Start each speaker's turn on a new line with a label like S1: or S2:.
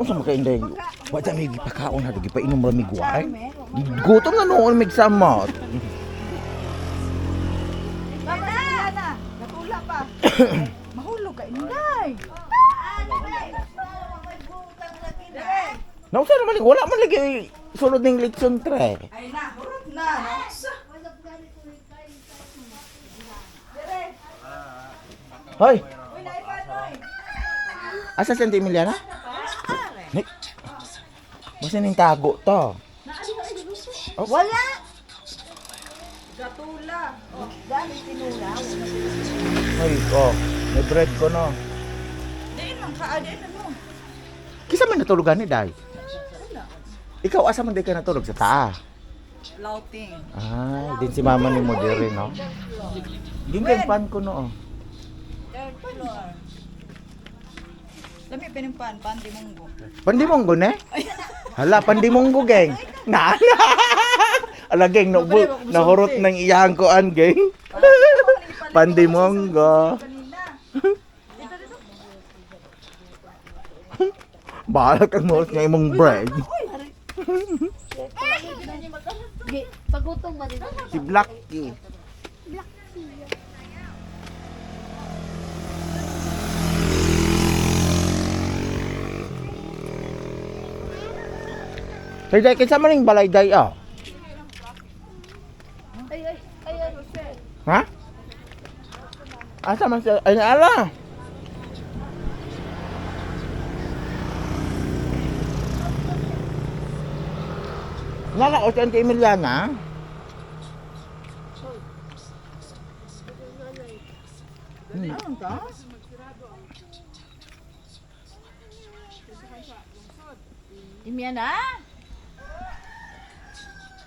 S1: Unsa man kay inday? Wa ta may gipakaon na gipainom ra mig wine. Gutom na noon mig samot.
S2: Bana! Natula pa. Mahulog ka inday.
S1: Nausa naman wala man lagi sulod ning lechon tre.
S2: Ay na, hurot na. Nausa.
S1: Hoy,
S2: Uy, naipad, oy.
S1: asa si Auntie Emiliana? Ni. Basta ning tago to. Oh,
S2: Wala. Gatula. Oh, dami tinula.
S1: Hoy, oh, may bread ko no.
S2: Diin man ka, diin ano.
S1: Kisa man natulugan ni Day? Ikaw asa man di ka natulog sa taas?
S2: Lauting.
S1: Ah, din si mama ni mo diri no. Ginggan pan ko no.
S2: Third floor. Lami pinimpan, pandi munggo.
S1: Pandimonggo ne? Hala, pandimonggo geng. Na. Ala geng no nahurot nang iyang koan geng. Pandimonggo. Bahala kang mo nga imong bread.
S3: Pagutong ba dito?
S1: Si Blacky. Day day kinsa man ning balay day ah?
S3: Ay, Jose.
S1: Ha? Asa man sa ay ala? Nala o si Auntie Emiliana?
S2: Ano ka?
S3: Imyan na?